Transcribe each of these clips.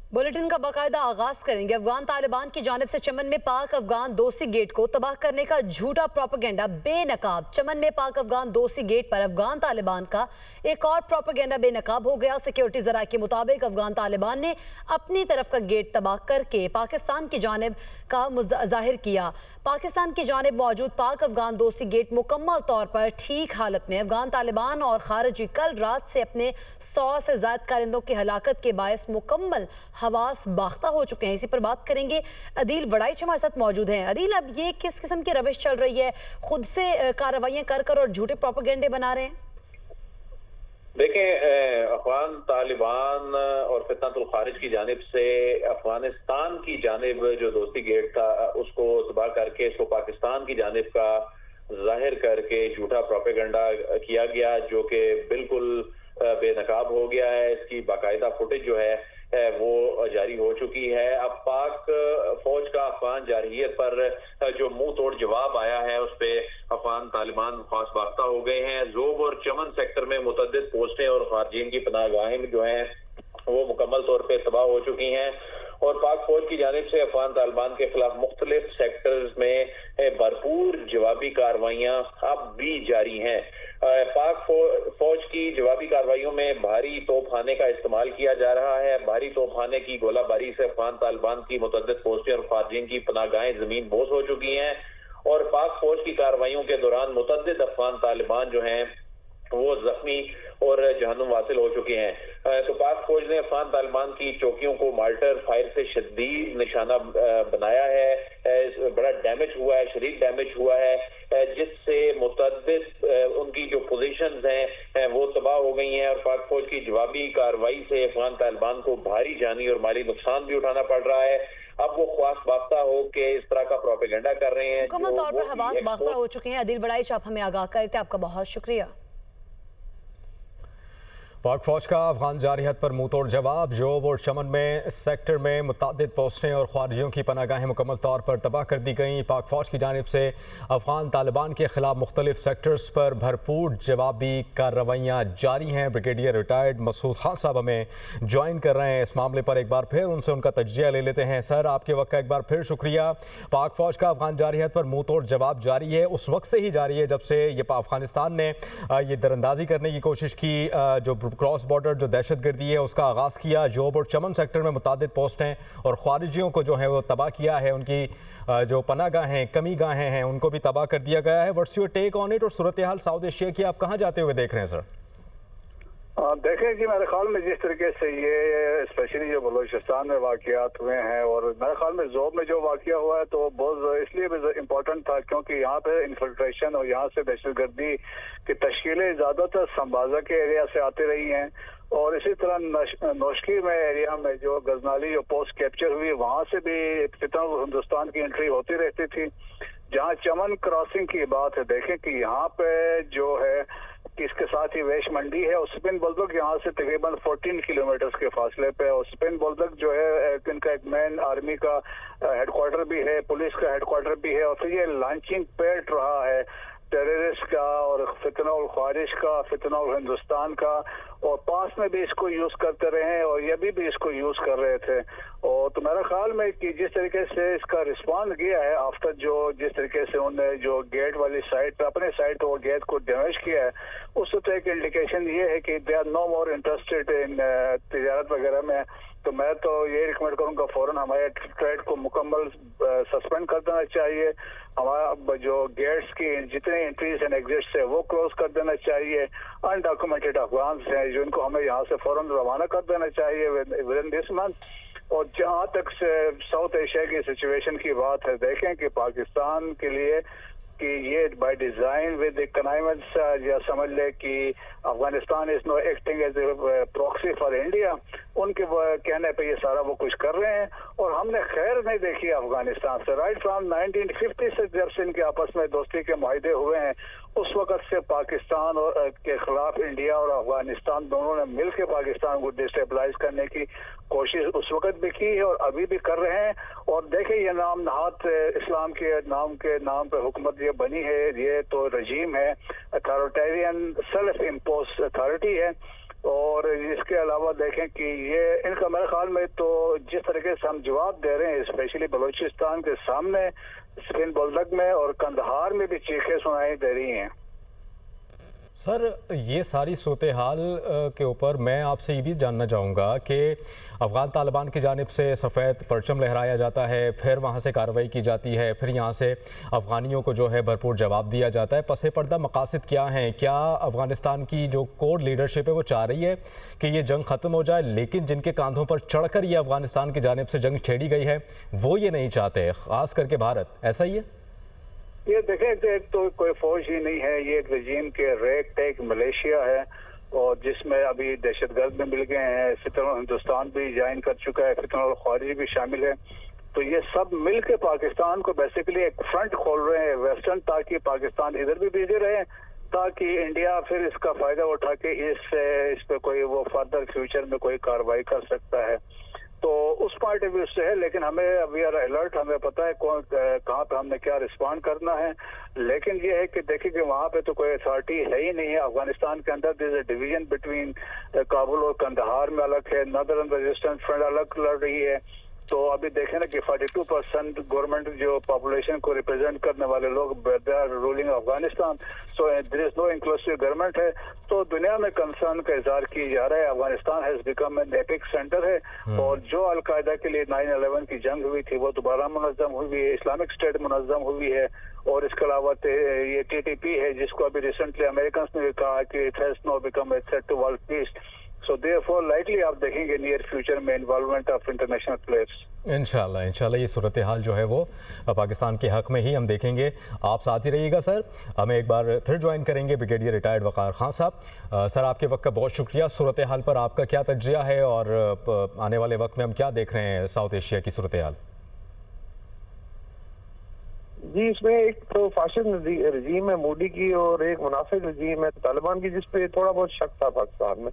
Bulletin का बाकायदा आगाज करेंगे। अफगान तालिबान की जानिब से चमन में पाक अफगान दोस्ती गेट को तबाह करने का झूठा प्रोपेगेंडा बेनकाब। चमन में पाक अफगान दोस्ती गेट पर अफगान तालिबान का एक और प्रोपेगेंडा बेनकाब हो गया। सिक्योरिटी जराये के मुताबिक अफगान तालिबान ने अपनी तरफ का गेट तबाह करके पाकिस्तान की जानिब का जाहिर किया। पाकिस्तान की जानिब मौजूद पाक अफगान दोस्ती गेट मुकम्मल तौर पर ठीक हालत में। अफगान तालिबान और खारजी कल रात से अपने 100 से ज्यादा कारिंदों की हलाकत के बायस मुकम्मल हवास बाख्ता हो चुके हैं। इसी पर बात करेंगे। अदील वड़ाइच हमारे साथ मौजूद हैं। अदील, अब ये किस किस्म की रविश चल रही है? खुद से कार्रवाइयां कर कर और झूठे प्रोपेगेंडे बना रहे हैं। देखें, अफगान तालिबान और फितनतुल खारिज की जानिब से अफगानिस्तान की जानिब जो दोस्ती गेट था उसको तबाह करके इसको पाकिस्तान की जानिब का जाहिर करके झूठा प्रोपेगेंडा किया गया, जो कि बिल्कुल बेनकाब हो गया है। इसकी बाकायदा फुटेज जो है वो जारी हो चुकी है। अब पाक फौज का अफगान जारहियत पर जो मुंह तोड़ जवाब आया है उस पे अफगान तालिबान खास बाख्ता हो गए हैं। जोब और चमन सेक्टर में मुतअद्दिद पोस्टें और खारजीन की पनाहगाहें जो हैं वो मुकम्मल तौर पे तबाह हो चुकी हैं और पाक फौज की जानिब से अफगान तालिबान के खिलाफ मुख्तलिफ सेक्टर्स में भरपूर जवाबी कार्रवाइयां अब भी जारी हैं। पाक फौज की जवाबी कार्रवाइयों में भारी तोपखाने का इस्तेमाल किया जा रहा है। भारी तोपखाने की गोलाबारी से अफगान तालिबान की मुतअद्दिद पोस्टें और खारजीन की पनाहगाहें जमीन बोस हो चुकी हैं और पाक फौज की कार्रवाइयों के दौरान मुतअद्दिद अफगान तालिबान जो हैं वो जख्मी और जहन्नुम वासिल हो चुके हैं। तो पाक फौज ने अफगान तालिबान की चौकियों को मार्टर फायर से शदीद निशाना बनाया है। बड़ा डैमेज हुआ है, शदीद डैमेज हुआ है, जिससे मुतअद्दिद उनकी जो पोजीशंस हैं वो तबाह हो गई हैं और पाक फौज की जवाबी कार्रवाई से अफगान तालिबान को भारी जानी और माली नुकसान भी उठाना पड़ रहा है। अब वो ख्वास बाख्ता हो के इस तरह का प्रोपेगेंडा कर रहे हैं। मुकम्मल तौर पर हवास बाख्ता हो चुके हैं। अदील वड़ाइच, आप हमें आगाह करते, आपका बहुत शुक्रिया। पाक फौज का अफगान जारहियत पर मुंह तोड़ जवाब। जोब और चमन में सेक्टर में मुतअद्दिद पोस्टें और खारजियों की पनाहगाहें मुकम्मल तौर पर तबाह कर दी गई। पाक फौज की जानिब से अफगान तालिबान के खिलाफ मुख्तलिफ सेक्टर्स पर भरपूर जवाबी कार्रवाइयाँ जारी हैं। ब्रिगेडियर रिटायर्ड मसूद खान साहब हमें ज्वाइन कर रहे हैं इस मामले पर। एक बार फिर उनसे उनका तज्जिया ले लेते हैं। सर, आपके वक्त का एक बार फिर शुक्रिया। पाक फौज का अफगान जारहियत पर मुंह तोड़ जवाब जारी है, उस वक्त से ही जारी है जब से ये अफगानिस्तान ने ये दरअंदाजी करने की कोशिश की, जो क्रॉस बॉर्डर जो दहशतगर्दी है उसका आगाज़ किया। जोब और चमन सेक्टर में मुतादिद पोस्टें और खारिजियों को जो है वो तबाह किया है। उनकी जो पनाहगाहें, कमी गाहें हैं, उनको भी तबाह कर दिया गया है। What's your take on it? और सूरत हाल साउथ एशिया की आप कहाँ जाते हुए देख रहे हैं सर? देखें कि मेरे ख्याल में जिस तरीके से ये स्पेशली जो बलूचिस्तान में वाक़यात हुए हैं और मेरे ख्याल में जोब में जो वाक़या हुआ है तो बहुत इसलिए भी इम्पोर्टेंट था क्योंकि यहाँ पे इन्फिल्ट्रेशन और यहाँ से दहशतगर्दी की तश्कीलें ज़्यादातर संबाजा के एरिया से आती रही हैं और इसी तरह नौशकी में एरिया में जो गजनाली जो पोस्ट कैप्चर हुई वहाँ से भी फितनतुल हिंदुस्तान की एंट्री होती रहती थी। जहाँ चमन क्रॉसिंग की बात है, देखें कि यहाँ पे जो है कि इसके साथ ही वेश मंडी है और स्पिन बुलडॉग यहाँ से तकरीबन 14 किलोमीटर के फासले पे और स्पिन बुलडॉग जो है इनका एक मेन आर्मी का हेडक्वार्टर भी है, पुलिस का हेडक्वार्टर भी है और फिर ये लॉन्चिंग पैड रहा है टेररिस्ट का और फितनतुल खारिज का, फितनतुल हिंदुस्तान का और पास में भी इसको यूज करते रहे और ये भी इसको यूज कर रहे थे। और तो मेरा ख्याल में कि जिस तरीके से इसका रिस्पॉन्स किया है आफ्टर जो जिस तरीके से उन्होंने जो गेट वाली साइड अपने साइड वो गेट को डैमेज किया है, उससे तो एक इंडिकेशन ये है कि they are no more interested in तिजारत वगैरह में। तो मैं तो ये रिकमेंड करूंगा फौरन हमारे ट्रेड को मुकम्मल सस्पेंड कर देना चाहिए। हमारा जो गेट्स की जितने एंट्रीज एंड एग्जिट्स है वो क्लोज कर देना चाहिए। अनडॉक्यूमेंटेड अफगान हैं जिनको हमें यहाँ से फौरन रवाना कर देना चाहिए विद इन दिस मंथ। और जहाँ तक से साउथ एशिया की सिचुएशन की बात है, देखें कि पाकिस्तान के लिए कि ये बाय डिजाइन विद कनाइमेंट्स या समझ ले कि Afghanistan is no acting as a proxy for India, उनके कहने पे ये सारा वो कुछ कर रहे हैं और हमने खैर नहीं देखी अफगानिस्तान से। राइट फ्रॉम 1950 से जब से इनके आपस में दोस्ती के मुआहदे हुए हैं उस वक्त से पाकिस्तान और के खिलाफ इंडिया और अफगानिस्तान दोनों ने मिलकर पाकिस्तान को डिस्टेबलाइज करने की कोशिश उस वक्त भी की है और अभी भी कर रहे हैं। और देखें ये नाम नहात इस्लाम के नाम पे हुकूमत ये बनी है, ये तो रजीम है, अथॉरिटेरियन सेल्फ इम्पोज अथॉरिटी है और इसके अलावा देखें कि ये इनका मेरे ख्याल में तो जिस तरीके से हम जवाब दे रहे हैं, स्पेशली बलूचिस्तान के सामने स्पिन बोल्दक में और कंदहार में भी चीखें सुनाई दे रही हैं। सर, ये सारी सूरत हाल के ऊपर मैं आपसे ये भी जानना चाहूँगा कि अफ़गान तालिबान की जानिब से सफ़ेद परचम लहराया जाता है, फिर वहाँ से कार्रवाई की जाती है, फिर यहाँ से अफ़गानियों को जो है भरपूर जवाब दिया जाता है। पसे पर्दा मकासद क्या हैं? क्या अफ़गानिस्तान की जो कोर लीडरशिप है वो चाह रही है कि ये जंग ख़त्म हो जाए, लेकिन जिनके कांधों पर चढ़कर ये अफ़गानिस्तान की जानिब से जंग छेड़ी गई है वो ये नहीं चाहते, ख़ास करके भारत? ऐसा ही है? ये देखें कि एक तो कोई फौज ही नहीं है, ये एक रजीम के रेक टेक मलेशिया है और जिसमें अभी दहशतगर्द में मिल गए हैं, फितरत हिंदुस्तान भी ज्वाइन कर चुका है, फितरत खारिज भी शामिल है। तो ये सब मिल के पाकिस्तान को बेसिकली एक फ्रंट खोल रहे हैं वेस्टर्न, ताकि पाकिस्तान इधर भी बिजी रहे, ताकि इंडिया फिर इसका फायदा उठा के इस पे कोई वो फर्दर फ्यूचर में कोई कार्रवाई कर सकता है। तो उस पॉइंट ऑफ व्यू से है, लेकिन हमें वी आर अलर्ट, हमें पता है कहाँ पे हमने क्या रिस्पॉन्ड करना है। लेकिन ये है कि देखिए कि वहाँ पे तो कोई अथॉरिटी है ही नहीं है अफगानिस्तान के अंदर। This a division between Kabul और कंदहार में अलग है, नॉर्दर्न रेजिस्टेंस फ्रंट अलग लड़ रही है। तो अभी देखें ना कि 42% गवर्नमेंट जो पॉपुलेशन को रिप्रेजेंट करने वाले लोग they are ruling Afghanistan, so there is no inclusive government है। तो दुनिया में कंसर्न का इजहार किया जा रहा है। Afghanistan has become an epic centre है और जो अलकायदा के लिए 9/11 की जंग हुई थी वो दोबारा मुनज़्ज़म हुई है, इस्लामिक स्टेट मुनज़्ज़म हुई है। और इसके अलावा ये TTP है जिसको अभी रिसेंटली अमेरिकन ने कहा कि it has no become a threat to world peace. So therefore likely आप देखेंगे नियर फ्यूचर में इन्वॉल्वमेंट ऑफ इंटरनेशनल प्लेयर्स। इंशाल्लाह ये सूरत हाल जो है वो पाकिस्तान के हक़ में ही हम देखेंगे। आप साथ ही रहिएगा सर, हमें एक बार फिर ज्वाइन करेंगे ब्रिगेडियर रिटायर्ड वक़ार खान साहब। सर, आपके वक्त का बहुत शुक्रिया। सूरत हाल पर आपका क्या तज्ज़िया है और आने वाले वक्त में हम क्या देख रहे हैं साउथ एशिया की सूरत हाल? जी, इसमें एक तो फाशिस्ट रजीम है मोदी की और एक मुनाफिक रजीम है तालिबान की, जिसपे थोड़ा बहुत शक था पाकिस्तान में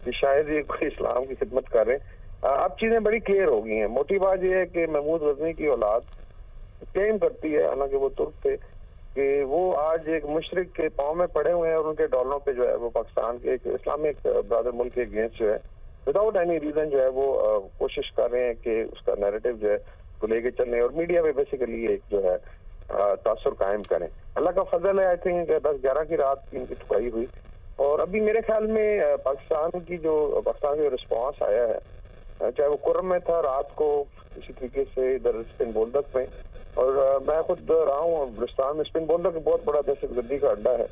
कि शायद ये कोई इस्लाम की खिदमत कर रहे हैं। अब चीजें बड़ी क्लियर हो गई हैं। मोटी बात यह है कि महमूद गजनी की औलाद क्लेम करती है, हालांकि वो तुर्क थे, कि वो आज एक मुशरिक के पाँव में पड़े हुए हैं और उनके डॉलरों पे जो है वो पाकिस्तान के एक इस्लामिक ब्रदर मुल्क के अगेंस्ट जो है विदाउट एनी रीजन जो है वो कोशिश कर रहे हैं कि उसका नैरेटिव जो है वो लेके चलने और मीडिया में बेसिकली एक जो है तासुर कायम करें। अल्लाह का फजल है, आई थिंक 10-11 की रात इनकी ठुकाई हुई और अभी मेरे ख्याल में पाकिस्तान का रिस्पॉन्स आया है, चाहे वो कुर्रम में था रात को इसी तरीके से इधर स्पिन बोल्दक में, और मैं खुद रहा हूँ बलूचिस्तान में। स्पिन बोल्दक बहुत बड़ा दहशतगर्दी का अड्डा है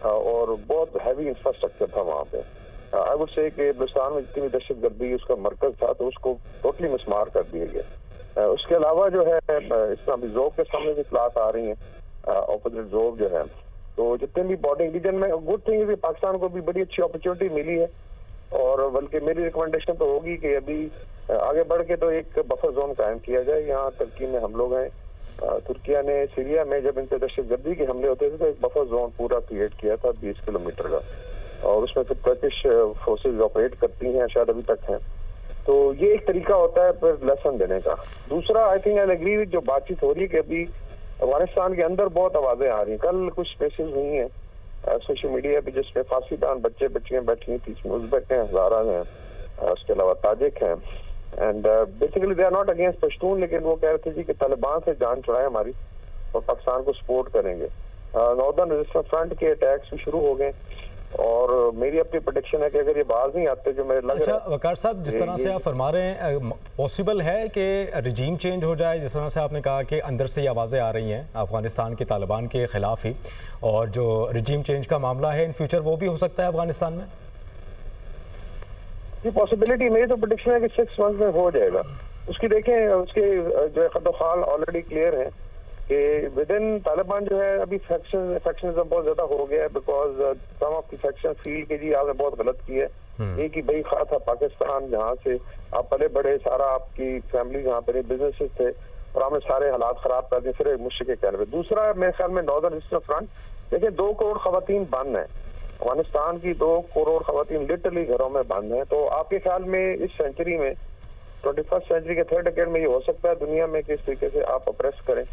और बहुत हैवी इंफ्रास्ट्रक्चर था वहाँ पे। आई वुड से कि बलूचिस्तान में जितनी भी दहशतगर्दी उसका मरकज था तो उसको टोटली मिसमार कर दिया गया। उसके अलावा जो है इस तरह अभी जोब के सामने भी इतलात आ रही हैं ऑपोजिट जोब जो है, तो जितने भी बॉर्डरिंग रीजन में गुड थिंग है, पाकिस्तान को भी बड़ी अच्छी अपॉर्चुनिटी मिली है और बल्कि मेरी रिकमेंडेशन तो होगी कि अभी आगे बढ़ के तो एक बफर जोन कायम किया जाए। यहाँ तुर्की में हम लोग हैं, तुर्किया ने सीरिया में जब इन पे दहशतगर्दी के हमले होते थे तो एक बफर जोन पूरा क्रिएट किया था 20 किलोमीटर का, और उसमें फिर टर्किश फोर्सेज ऑपरेट करती हैं, शायद अभी तक हैं। तो ये एक तरीका होता है फिर लेसन देने का। दूसरा, I think I agree with जो बातचीत हो रही है कि अभी अफगानिस्तान के अंदर बहुत आवाजें आ रही हैं। कल कुछ स्पेसेस हुई हैं सोशल मीडिया पे जिसमें फांसीदान बच्चियां बैठी थी, इसमें उज़्बेक हैं, हज़ारा हैं, उसके अलावा ताजिक हैं, and basically they are not against Pashtun, लेकिन वो कह रहे थे जी कि तालिबान से जान छुड़ाए हमारी और पाकिस्तान को सपोर्ट करेंगे। नॉर्दर्न रेजिस्टेंस फ्रंट के अटैक्स भी शुरू हो गए और मेरी अपनी प्रेडिक्शन है कि अगर ये बाहर नहीं आते जो मेरे लग अच्छा वकार साहब, जिस तरह से आप फरमा रहे हैं, पॉसिबल है कि रिजीम चेंज हो जाए? जिस तरह से आपने कहा कि अंदर से ये आवाज़ें आ रही हैं अफगानिस्तान के तालिबान के खिलाफ ही, और जो रिजीम चेंज का मामला है इन फ्यूचर वो भी हो सकता है अफगानिस्तान में? ये पॉसिबिलिटी, मेरी तो प्रेडिक्शन है कि 6 मंथ में हो जाएगा। उसकी देखें, उसके जो है खतोखाल ऑलरेडी क्लियर है कि विद इन तालिबान जो है अभी फैक्शनिज्म बहुत ज्यादा हो गया है, because some of the faction feel के जी आपने बहुत गलत की है। एक ही बड़ी खा था पाकिस्तान, जहाँ से आप पले बड़े, सारा आपकी फैमिली जहाँ पर बिजनेसेस थे और आपने सारे हालात खराब कर दिए, फिर मुश्किल के कहने पे। दूसरा मेरे ख्याल में नॉर्दर्न ईस्टर्न फ्रंट, देखिए 2 करोड़ खवातीन बंद है अफगानिस्तान की, 2 करोड़ खवातीन लिटरली घरों में बंद है। तो आपके ख्याल में इस सेंचुरी में 21st सेंचुरी के 3rd डिकेड में ये हो सकता है दुनिया में कि इस तरीके से आप अप्रेस करें?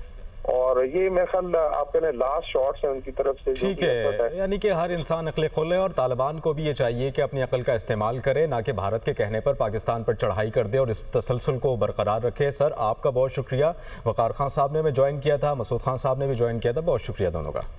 और ये मेरे ख्याल आपके लास्ट शॉट्स हैं उनकी तरफ से। ठीक है, यानी कि हर इंसान अक्ल खुल है और तालिबान को भी ये चाहिए कि अपनी अक्ल का इस्तेमाल करे, ना कि भारत के कहने पर पाकिस्तान पर चढ़ाई कर दे और इस तसलसल को बरकरार रखे। सर आपका बहुत शुक्रिया। वकार खान साहब ने ज्वाइन किया था, मसूद खान साहब ने भी ज्वाइन किया था, बहुत शुक्रिया दोनों का।